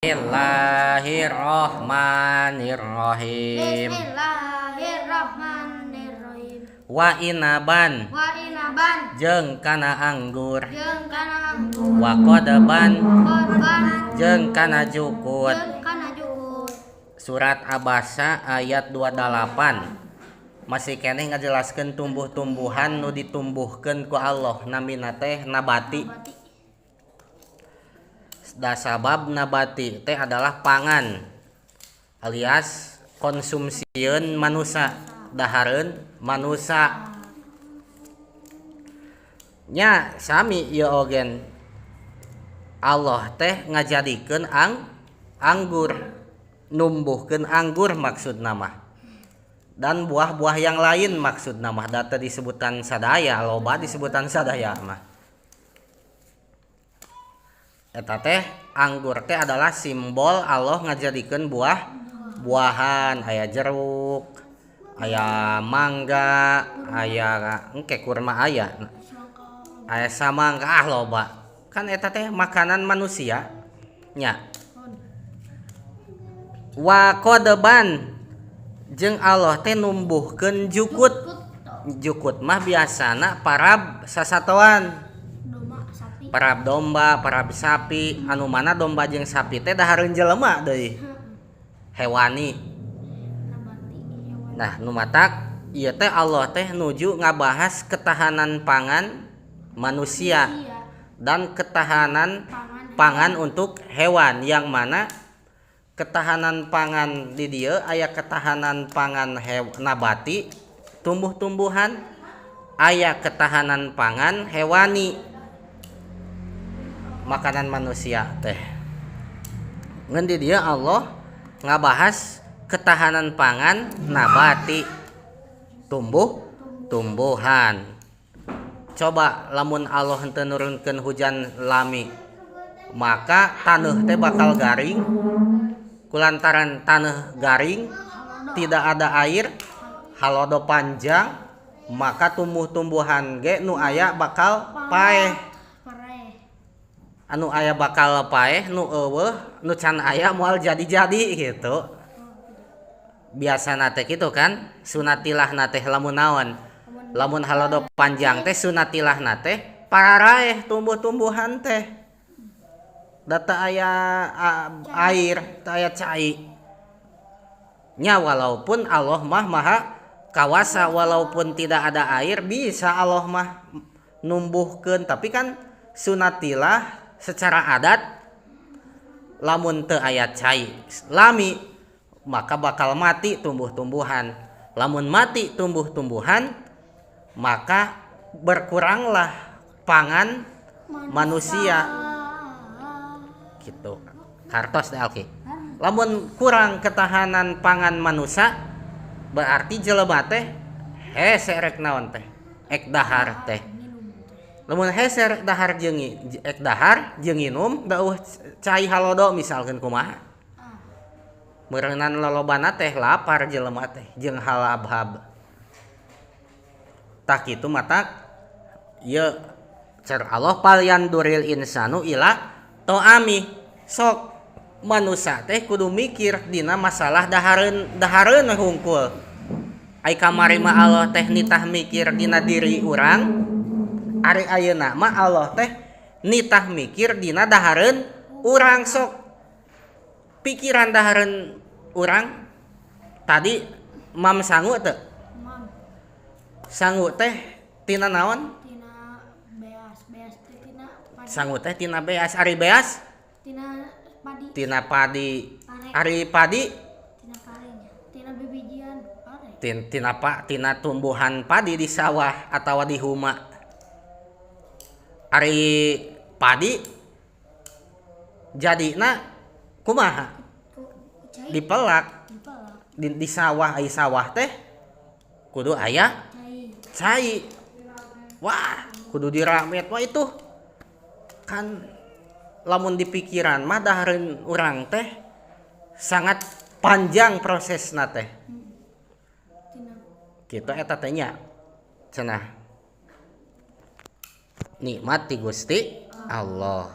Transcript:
Bismillahirrahmanirrahim. Bismillahirrahmanirrahim. Wa inaban Wa inaban jeung kana anggur. jeung kana anggur. Wa qadaban Korban jeung kana jukut. jeung kana jukut. Surat Abasa ayat 28. Masih keneh ngajelaskeun tumbuh-tumbuhan nu ditumbuhkeun ku Allah namina teh nabati. Dasabab nabati teh adalah pangan alias konsumsieun manusia, dahareun manusia. Nya sami ieu ogen Allah teh ngajadikeun anggur, numbuhkeun anggur maksudna mah. Dan buah-buah yang lain maksudna mah data disebutan sadaya, loba disebutan sadaya mah. Eta teh anggur teh adalah simbol Allah ngajadikeun buah-buahan, aya jeruk, aya mangga, aya engke kurma aya samangka loba. Kan eta teh makanan manusia nya. Wa qadaban jeung Allah teh numbuhkeun jukut. Jukut mah biasana parab sasatoan. Parab domba, parab sapi, anu mana domba jeung sapi teh dahareun jelema deui. Hewani. Nah, nu matak ieu teh Allah teh nuju ngabahas ketahanan pangan manusia dan ketahanan pangan untuk hewan, yang mana ketahanan pangan di dieu aya ketahanan pangan nabati, tumbuh-tumbuhan, aya ketahanan pangan hewani, makanan manusia teh. Ngan di dia Allah ngabahas ketahanan pangan nabati, tumbuhan. Coba lamun Allah henteu nurunkeun hujan lami, maka taneuh teh bakal garing. Kulantaran taneuh garing, tidak ada air, halodo panjang, maka tumbuh-tumbuhan ge nu aya bakal paeh. Anu aya bakal paeh, nu eueuh, nu can aya moal jadi-jadi gitu. Biasana teh kitu kan, sunatilahna teh lamun naon? Lamun halodo panjang teh sunatilahna teh pararaeh tumbuh-tumbuhan teh. Data aya air, teu aya cai. Nya walaupun Allah mah maha kawasa, walaupun tidak ada air bisa Allah mah numbuhkeun, tapi kan sunatilah secara adat lamun teu aya cai lami maka bakal mati tumbuh-tumbuhan. Lamun mati tumbuh-tumbuhan maka berkuranglah pangan manusia gitu. Kartos teh oke. Lamun kurang ketahanan pangan manusia berarti jelema teh hese rek naon teh ek dahar teh. Lamun heser dahar jeung ek dahar jeung nginum dauh cai halodo misalkeun kumaha. Meureunan lolobana teh lapar jelema teh jeung halabhab. Tah kitu matak ieu cer Allah palyan duril insanu ila toami. Sok manusia teh kudu mikir dina masalah dahareun hungkul. Ai kamari mah Allah teh nitah mikir dina diri urang. Ari ayeuna mah Allah teh nitah mikir dina dahareun urang. Sok pikiran dahareun urang tadi mam sangu teu? Sangu teh tina naon? Tina beas teh tina padi. Sangu teh tina beas, ari beas? Tina padi. Ari padi? Tina parenya. Tina bibijian pare. Tina tumbuhan padi di sawah atawa di huma. Ari padi jadina kumaha? Dipelak. Di sawah ai sawah teh kudu aya cai. Wah, kudu diramet wah itu. Kan lamun di pikiran mah dahareun urang teh sangat panjang prosesna teh. Kitu eta teh nya. Cenah nikmat ti Gusti Allah.